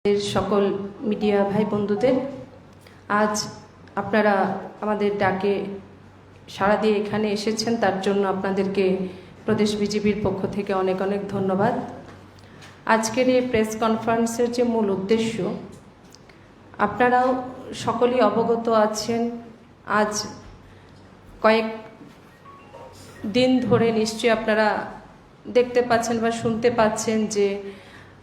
সকল মিডিয়া ভাই বন্ধুদের আজ আপনারা আমাদের ডাকে সাড়া দিয়ে এখানে এসেছেন, তার জন্য আপনাদেরকে প্রদেশ বিজেপির পক্ষ থেকে অনেক অনেক ধন্যবাদ। আজকের এই প্রেস কনফারেন্সের যে মূল উদ্দেশ্য, আপনারাও সকলেই অবগত আছেন। আজ কয়েক দিন ধরে নিশ্চয়ই আপনারা দেখতে পাচ্ছেন বা শুনতে পাচ্ছেন যে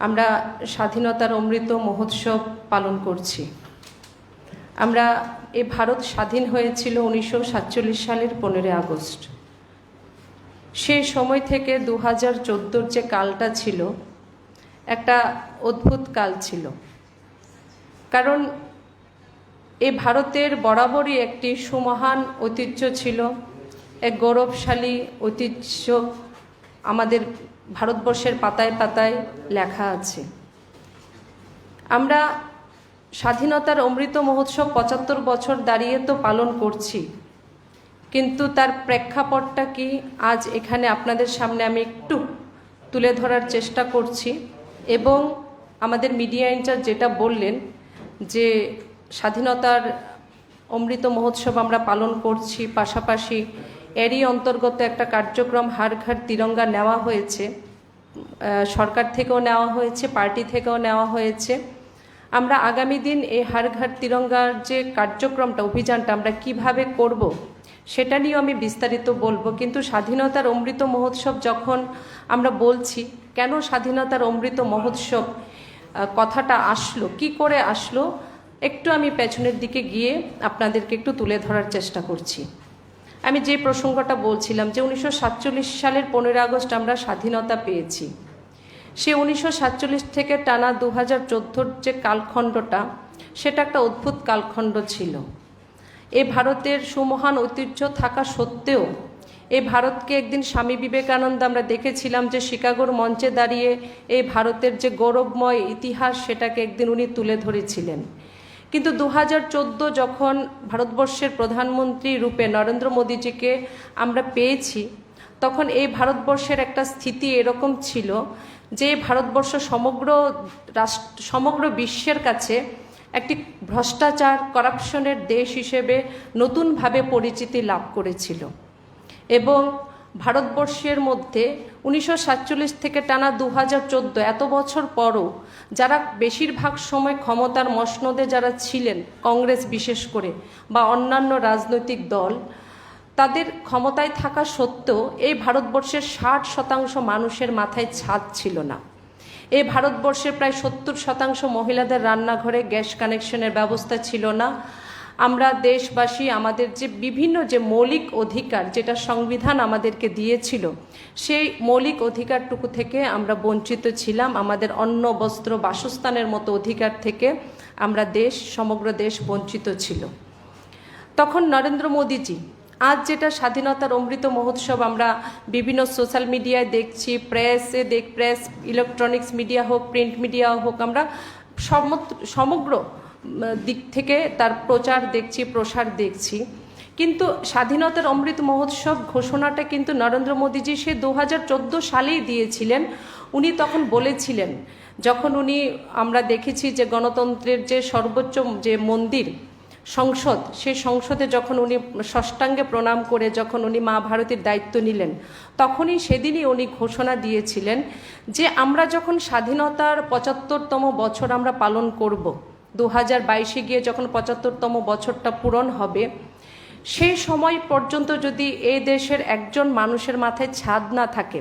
আমরা স্বাধীনতার অমৃত মহোৎসব পালন করছি। আমরা এই ভারত স্বাধীন হয়েছিল 1947 সালের 15 আগস্ট। সেই সময় থেকে 2014 যে কালটা ছিল একটা অদ্ভুত কাল ছিল, কারণ এই ভারতের বরাবরই একটি সুমহান ঐতিহ্য ছিল, এক গৌরবশালী ঐতিহ্য আমাদের ভারতবর্ষের পাতায় পাতায় লেখা আছে। আমরা স্বাধীনতার অমৃত মহোৎসব 75 বছর দাঁড়িয়ে তো পালন করছি, কিন্তু তার প্রেক্ষাপটটা কি আজ এখানে আপনাদের সামনে আমি একটু তুলে ধরার চেষ্টা করছি। এবং আমাদের মিডিয়া ইনচার্জ যেটা বললেন যে স্বাধীনতার অমৃত মহোৎসব আমরা পালন করছি, পাশাপাশি এরই অন্তর্গত একটা কার্যক্রম হার ঘর তিরঙ্গা নেওয়া হয়েছে, সরকার থেকেও নেওয়া হয়েছে, পার্টি থেকেও নেওয়া হয়েছে। আমরা আগামী দিন এই হার ঘর তিরঙ্গার যে কার্যক্রমটা, অভিযানটা আমরা কিভাবে করব সেটা নিয়েও আমি বিস্তারিত বলবো। কিন্তু স্বাধীনতার অমৃত মহোৎসব যখন আমরা বলছি, কেন স্বাধীনতার অমৃত মহোৎসব কথাটা আসলো, কি করে আসলো, একটু আমি পেছনের দিকে গিয়ে আপনাদেরকে একটু তুলে ধরার চেষ্টা করছি। আমি যে প্রসঙ্গটা বলছিলাম যে 1947 সালের 15 আগস্ট আমরা স্বাধীনতা পেয়েছি। সে 1947 থেকে টানা 2014 যে কালখণ্ডটা, সেটা একটা অদ্ভুত কালখণ্ড ছিল। এ ভারতের সুমহান ঐতিহ্য থাকা সত্ত্বেও এই ভারতকে একদিন স্বামী বিবেকানন্দ আমরা দেখেছিলাম যে শিকাগোর মঞ্চে দাঁড়িয়ে এই ভারতের যে গৌরবময় ইতিহাস সেটাকে একদিন উনি তুলে ধরেছিলেন। কিন্তু 2014 যখন ভারতবর্ষের প্রধানমন্ত্রী রূপে নরেন্দ্র মোদীজিকে আমরা পেয়েছি, তখন এই ভারতবর্ষের একটা স্থিতি এরকম ছিল যে ভারতবর্ষ সমগ্র বিশ্বের কাছে একটি ভ্রষ্টাচার, করাপশনের দেশ হিসেবে নতুনভাবে পরিচিতি লাভ করেছিল। এবং ভারতবর্ষের মধ্যে 1947 থেকে টানা 2014 এত বছর পরও যারা বেশিরভাগ সময় ক্ষমতার মসনদে যারা ছিলেন, কংগ্রেস বিশেষ করে বা অন্যান্য রাজনৈতিক দল, তাদের ক্ষমতায় থাকা সত্ত্বেও এই ভারতবর্ষের 60% মানুষের মাথায় ছাদ ছিল না। এই ভারতবর্ষের প্রায় 70% মহিলাদের রান্নাঘরে গ্যাস কানেকশনের ব্যবস্থা ছিল না। আমরা দেশবাসী আমাদের যে বিভিন্ন যে মৌলিক অধিকার, যেটা সংবিধান আমাদেরকে দিয়েছিল, সেই মৌলিক অধিকারটুকু থেকে আমরা বঞ্চিত ছিলাম। আমাদের অন্ন, বস্ত্র, বাসস্থানের মতো অধিকার থেকে আমরা সমগ্র দেশ বঞ্চিত ছিল। তখন নরেন্দ্র মোদীজি আজ যেটা স্বাধীনতার অমৃত মহোৎসব আমরা বিভিন্ন সোশ্যাল মিডিয়ায় দেখছি, প্রেস ইলেকট্রনিক্স মিডিয়া হোক, প্রিন্ট মিডিয়া হোক, আমরা সমগ্র দিক থেকে তার প্রচার দেখছি, প্রসার দেখছি। কিন্তু স্বাধীনতার অমৃত মহোৎসব ঘোষণাটা কিন্তু নরেন্দ্র মোদীজি সে 2014 সালেই দিয়েছিলেন। উনি তখন বলেছিলেন, যখন আমরা দেখেছি যে গণতন্ত্রের যে সর্বোচ্চ যে মন্দির সংসদ, সেই সংসদে যখন উনি ষষ্ঠাঙ্গে প্রণাম করে যখন উনি মা ভারতীর দায়িত্ব নিলেন, তখনই সেদিনই উনি ঘোষণা দিয়েছিলেন যে আমরা যখন স্বাধীনতার 75তম বছর আমরা পালন করব, 2022 গিয়ে যখন 75তম বছরটা পূরণ হবে, সেই সময় পর্যন্ত যদি এই দেশের একজন মানুষের মাথায় ছাদ না থাকে,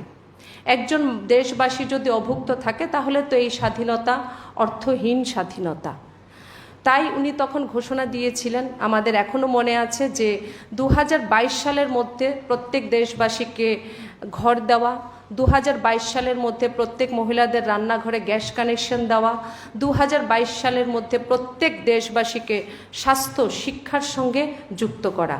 একজন দেশবাসী যদি অভুক্ত থাকে, তাহলে তো এই স্বাধীনতা অর্থহীন স্বাধীনতা। তাই উনি তখন ঘোষণা দিয়েছিলেন, আমাদের এখনও মনে আছে যে 2022 সালের মধ্যে প্রত্যেক দেশবাসীকে ঘর দেওয়া, 2022 সালের মধ্যে প্রত্যেক মহিলাদের রান্নাঘরে গ্যাস কানেকশন দেওয়া, 2022 সালের মধ্যে প্রত্যেক দেশবাসীকে স্বাস্থ্য শিক্ষার সঙ্গে যুক্ত করা।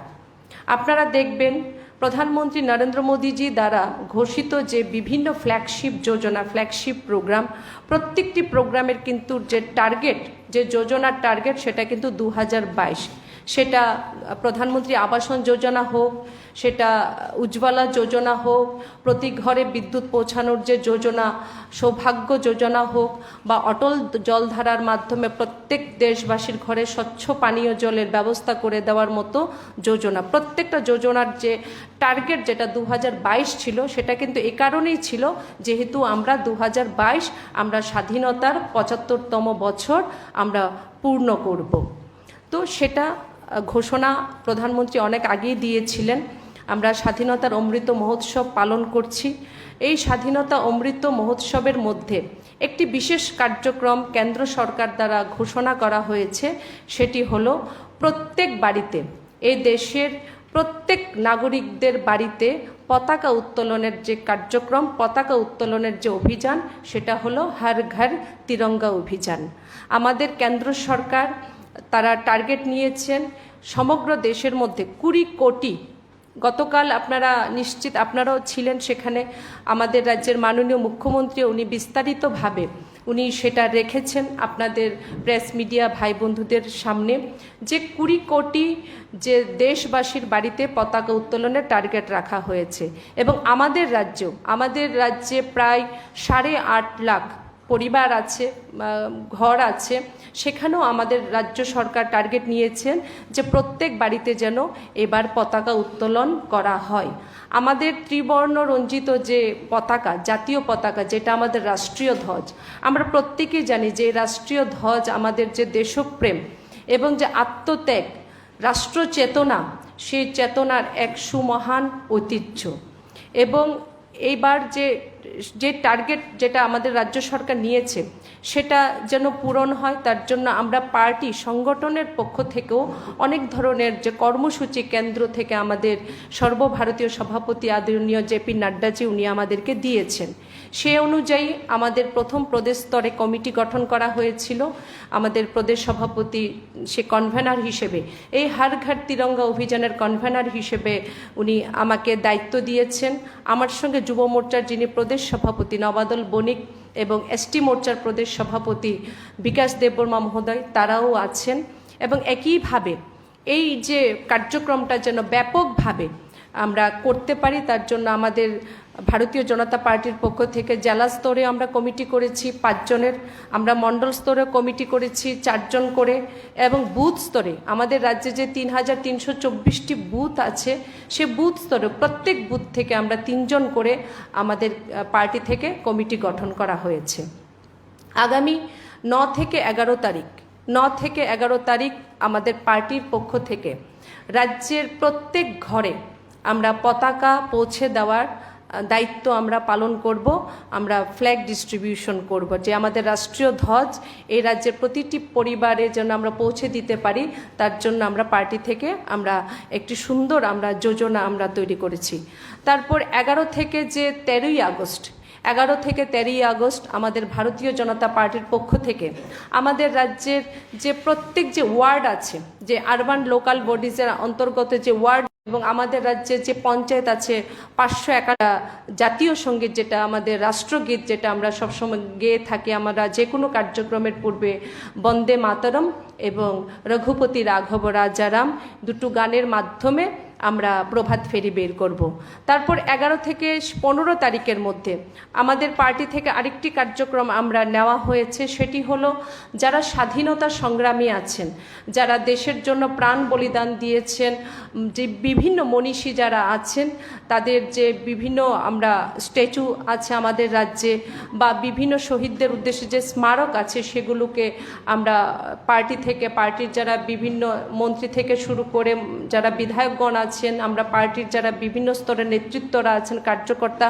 আপনারা দেখবেন প্রধানমন্ত্রী নরেন্দ্র মোদীজি দ্বারা ঘোষিত যে বিভিন্ন ফ্ল্যাগশিপ যোজনা, ফ্ল্যাগশিপ প্রোগ্রাম, প্রত্যেকটি প্রোগ্রামের কিন্তু যে টার্গেট, যে যোজনার টার্গেট, সেটা কিন্তু 2022। সেটা প্রধানমন্ত্রী আবাসন যোজনা হোক, সেটা উজ্জ্বলা যোজনা হোক, প্রতি ঘরে বিদ্যুৎ পৌঁছানোর যে যোজনা, সৌভাগ্য যোজনা হোক, বা অটল জলধারার মাধ্যমে প্রত্যেক দেশবাসীর ঘরে স্বচ্ছ পানীয় জলের ব্যবস্থা করে দেওয়ার মতো যোজনা। প্রত্যেকটা যোজনার যে টার্গেট যেটা 2022 ছিল, সেটা কিন্তু এ কারণেই ছিল যেহেতু আমরা 2022 আমরা স্বাধীনতার 75তম বছর আমরা পূর্ণ করব। তো সেটা ঘোষণা প্রধানমন্ত্রী অনেক আগেই দিয়েছিলেন। আমরা স্বাধীনতার অমৃত মহোৎসব পালন করছি। এই স্বাধীনতা অমৃত মহোৎসবের মধ্যে একটি বিশেষ কার্যক্রম কেন্দ্র সরকার দ্বারা ঘোষণা করা হয়েছে, সেটি হলো প্রত্যেক বাড়িতে, এই দেশের প্রত্যেক নাগরিকদের বাড়িতে পতাকা উত্তোলনের যে কার্যক্রম, পতাকা উত্তোলনের যে অভিযান, সেটা হলো হর ঘর তিরঙ্গা অভিযান। আমাদের কেন্দ্র সরকার তারা টার্গেট নিয়েছেন সমগ্র দেশের মধ্যে 20 কোটি। গতকাল আপনারা নিশ্চিত আপনারাও ছিলেন সেখানে, আমাদের রাজ্যের মাননীয় মুখ্যমন্ত্রী উনি বিস্তারিতভাবে উনি সেটা রেখেছেন আপনাদের প্রেস মিডিয়া ভাই বন্ধুদের সামনে, যে 20 কোটি যে দেশবাসীর বাড়িতে পতাকা উত্তোলনের টার্গেট রাখা হয়েছে। এবং আমাদের রাজ্যে প্রায় 8.5 লাখ পরিবার আছে, ঘর আছে, সেখানেও আমাদের রাজ্য সরকার টার্গেট নিয়েছেন যে প্রত্যেক বাড়িতে যেন এবার পতাকা উত্তোলন করা হয়। আমাদের ত্রিবর্ণ রঞ্জিত যে পতাকা, জাতীয় পতাকা, যেটা আমাদের রাষ্ট্রীয় ধ্বজ, আমরা প্রত্যেকেই জানি যে রাষ্ট্রীয় ধ্বজ আমাদের যে দেশপ্রেম এবং যে আত্মত্যাগ, রাষ্ট্র চেতনা, সেই চেতনার এক সুমহান ঐতিহ্য। এবং এইবার যে টার্গেট যেটা আমাদের রাজ্য সরকার নিয়েছে সেটা যেন পূরণ হয়, তার জন্য আমরা পার্টি সংগঠনের পক্ষ থেকেও অনেক ধরনের যে কর্মসূচি কেন্দ্র থেকে আমাদের সর্বভারতীয় সভাপতি আদরণীয় জেপি নাড্ডাজি উনি আমাদেরকে দিয়েছেন। সে অনুযায়ী আমাদের প্রথম প্রদেশ স্তরে কমিটি গঠন করা হয়েছিল। আমাদের প্রদেশ সভাপতি সে কনভেনার হিসেবে, এই হর ঘর তিরঙ্গা অভিযানের কনভেনার হিসেবে উনি আমাকে দায়িত্ব দিয়েছেন। আমার সঙ্গে যুব মোর্চার যিনি প্রদেশ সভাপতি নবাদল বণিক এবং এসটি মোর্চার প্রদেশ সভাপতি বিকাশ দেববর্মা মহোদয়, তারাও আছেন। এবং একইভাবে এই যে কার্যক্রমটা যেন ব্যাপকভাবে আমরা করতে পারি, তার জন্য আমাদের ভারতীয় জনতা পার্টির পক্ষ থেকে জেলা স্তরে আমরা কমিটি করেছি 5 জনের, আমরা মণ্ডল স্তরে কমিটি করেছি 4 জন করে, এবং বুথ স্তরে আমাদের রাজ্যে যে 3324টি বুথ আছে, সে বুথ স্তরে প্রত্যেক বুথ থেকে আমরা 3 জন করে আমাদের পার্টি থেকে কমিটি গঠন করা হয়েছে। আগামী 9 থেকে 11 তারিখ আমাদের পার্টির পক্ষ থেকে রাজ্যের প্রত্যেক ঘরে আমরা পতাকা পৌঁছে দেওয়ার দায়িত্ব আমরা পালন করব। আমরা ফ্ল্যাগ ডিস্ট্রিবিউশন করব, যে আমাদের রাষ্ট্রীয় ধ্বজ এই রাজ্যের প্রতিটি পরিবারে যেন আমরা পৌঁছে দিতে পারি, তার জন্য আমরা পার্টি থেকে আমরা একটি সুন্দর যোজনা আমরা তৈরি করেছি। তারপর 11 থেকে যে 13ই আগস্ট আমাদের ভারতীয় জনতা পার্টির পক্ষ থেকে আমাদের রাজ্যের যে প্রত্যেক যে ওয়ার্ড আছে, যে আরবান লোকাল বডিজের অন্তর্গত যে ওয়ার্ড, এবং আমাদের রাজ্যে যে পঞ্চায়েত আছে 501টা জাতীয় সঙ্গীত, যেটা আমাদের রাষ্ট্রগীত, যেটা আমরা সবসময় গেয়ে থাকি আমরা যে কোনো কার্যক্রমের পূর্বে, বন্দে মাতরম এবং রঘুপতি রাঘব রাজারাম, দুটো গানের মাধ্যমে আমরা প্রভাত ফেরি বের করব। তারপর 11 থেকে 15 তারিখের মধ্যে আমাদের পার্টি থেকে আরেকটি কার্যক্রম আমরা নেওয়া হয়েছে, সেটি হলো যারা স্বাধীনতা সংগ্রামী আছেন, যারা দেশের জন্য প্রাণ বলিদান দিয়েছেন, যে বিভিন্ন মনীষী যারা আছেন, তাদের যে বিভিন্ন আমরা স্ট্যাচু আছে আমাদের রাজ্যে, বা বিভিন্ন শহীদদের উদ্দেশ্যে যে স্মারক আছে, সেগুলোকে আমরা পার্টির যারা বিভিন্ন মন্ত্রী থেকে শুরু করে যারা বিধায়কগণ আছেন, আমরা পার্টির যারা বিভিন্ন স্তরের নেতৃত্বরা আছেন, কার্যকর্তা,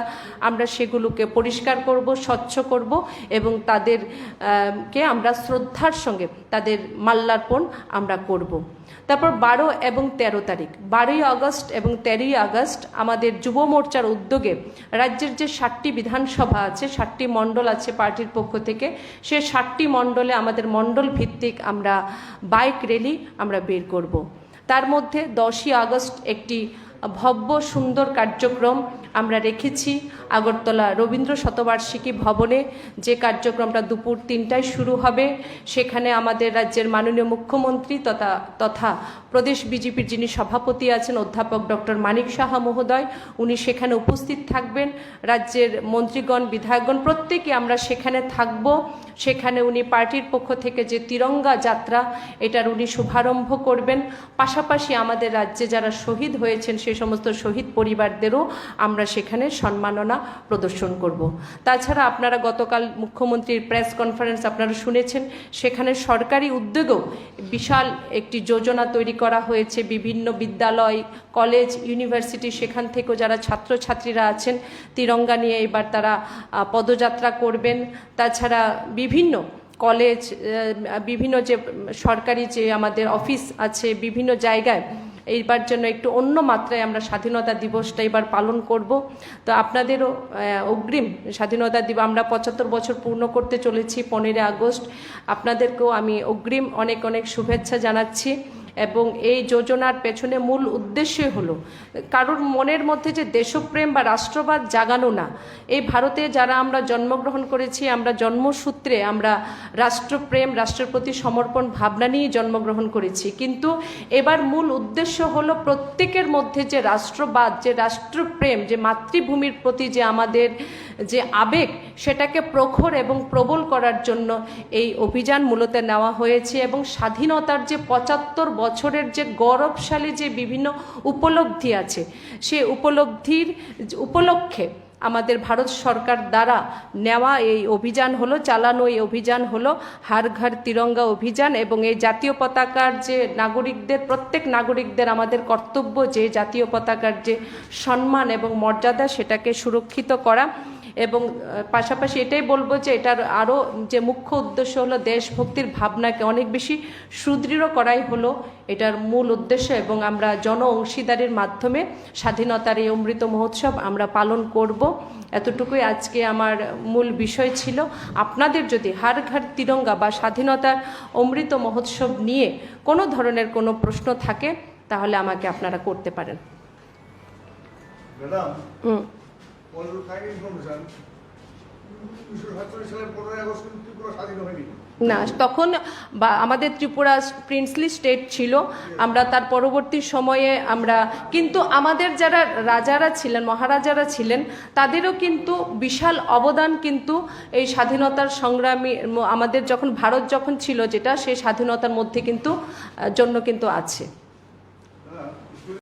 আমরা সেগুলোকে পরিষ্কার করব, স্বচ্ছ করব, এবং তাদেরকে আমরা শ্রদ্ধার সঙ্গে তাদের মাল্যার্পণ আমরা করব। তারপর 12 এবং 13 তারিখ, 12ই আগস্ট এবং 13ই আগস্ট আমাদের যুব মোর্চার উদ্যোগে রাজ্যের যে 7টি বিধানসভা আছে, 7টি মণ্ডল আছে পার্টির পক্ষ থেকে, সে 7টি মণ্ডলে আমাদের মণ্ডল ভিত্তিক আমরা বাইক র্যালি আমরা বের করব। তার মধ্যে 10ই আগস্ট একটি ভব্য সুন্দর কার্যক্রম আমরা রেখেছি। আগরতলা রবীন্দ্র শতবার্ষিকী ভবনে যে কার্যক্রমটা দুপুর 3টায় শুরু হবে, সেখানে আমাদের রাজ্যের মাননীয় মুখ্যমন্ত্রী তথা প্রদেশ বিজেপির যিনি সভাপতি আছেন অধ্যাপক ডক্টর মানিক সাহা মহোদয়, উনি সেখানে উপস্থিত থাকবেন। রাজ্যের মন্ত্রীগণ, বিধায়কগণ প্রত্যেকে আমরা সেখানে থাকব। সেখানে উনি পার্টির পক্ষ থেকে যে তিরঙ্গা যাত্রা, এটার উনি শুভারম্ভ করবেন। পাশাপাশি আমাদের রাজ্যে যারা শহীদ হয়েছেন সেই সমস্ত শহীদ পরিবারদেরও আমরা সেখানে সম্মাননা প্রদর্শন করব। তাছাড়া আপনারা গতকাল মুখ্যমন্ত্রীর প্রেস কনফারেন্স আপনারা শুনেছেন, সেখানে সরকারি উদ্যোগেও বিশাল একটি যোজনা তৈরি করা হয়েছে। বিভিন্ন বিদ্যালয়, কলেজ, ইউনিভার্সিটি, সেখান থেকেও যারা ছাত্রছাত্রীরা আছেন তিরঙ্গা নিয়ে এবার তারা পদযাত্রা করবেন। তাছাড়া বিভিন্ন কলেজ, বিভিন্ন যে সরকারি যে আমাদের অফিস আছে, বিভিন্ন জায়গায় এইবার জন্য একটু অন্য মাত্রায় আমরা স্বাধীনতা দিবসটা এবার পালন করব। তো আপনাদেরও অগ্রিম স্বাধীনতা দিবস, আমরা 75 বছর পূর্ণ করতে চলেছি 15 আগস্ট। আপনাদেরকেও আমি অগ্রিম অনেক অনেক শুভেচ্ছা জানাচ্ছি। এবং এই যোজনার পেছনে মূল উদ্দেশ্য হলো কারোর মনের মধ্যে যে দেশপ্রেম বা রাষ্ট্রবাদ জাগানো না। এই ভারতে যারা আমরা জন্মগ্রহণ করেছি, আমরা জন্মসূত্রে আমরা রাষ্ট্রপ্রেম, রাষ্ট্রের প্রতি সমর্পণ ভাবনা নিয়ে জন্মগ্রহণ করেছি। কিন্তু এবার মূল উদ্দেশ্য হলো প্রত্যেকের মধ্যে যে রাষ্ট্রবাদ, যে রাষ্ট্রপ্রেম, যে মাতৃভূমির প্রতি যে আমাদের যে আবেগ, সেটাকে প্রখর এবং প্রবল করার জন্য এই অভিযান মূলত নেওয়া হয়েছে। এবং স্বাধীনতার যে 75 বছরের যে গৌরবশালী যে বিভিন্ন উপলব্ধি আছে, সেই উপলক্ষে আমাদের ভারত সরকার দ্বারা নেওয়া এই অভিযান হলো, চালানো এই অভিযান হলো হর ঘর তিরঙ্গা অভিযান। এবং এই জাতীয় পতাকার যে নাগরিকদের, প্রত্যেক নাগরিকদের আমাদের কর্তব্য যে জাতীয় পতাকার যে সম্মান এবং মর্যাদা, সেটাকে সুরক্ষিত করা। এবং পাশাপাশি এটাই বলবো যে এটার আরও যে মুখ্য উদ্দেশ্য হলো দেশভক্তির ভাবনাকে অনেক বেশি সুদৃঢ় করাই হলো এটার মূল উদ্দেশ্য। এবং আমরা জন অংশীদারির মাধ্যমে স্বাধীনতার এই অমৃত মহোৎসব আমরা পালন করব। এতটুকুই আজকে আমার মূল বিষয় ছিল। আপনাদের যদি হর ঘর তিরঙ্গা বা স্বাধীনতার অমৃত মহোৎসব নিয়ে কোনো ধরনের কোনো প্রশ্ন থাকে, তাহলে আমাকে আপনারা করতে পারেন। না, তখন আমাদের ত্রিপুরা প্রিন্সলি স্টেট ছিল। আমরা তার পরবর্তী সময়ে আমরা কিন্তু আমাদের যারা রাজারা ছিলেন, মহারাজারা ছিলেন, তাদেরও কিন্তু বিশাল অবদান কিন্তু এই স্বাধীনতার সংগ্রামী, আমাদের যখন ভারত যখন ছিল যেটা, সেই স্বাধীনতার মধ্যে কিন্তু জন্য কিন্তু আছে।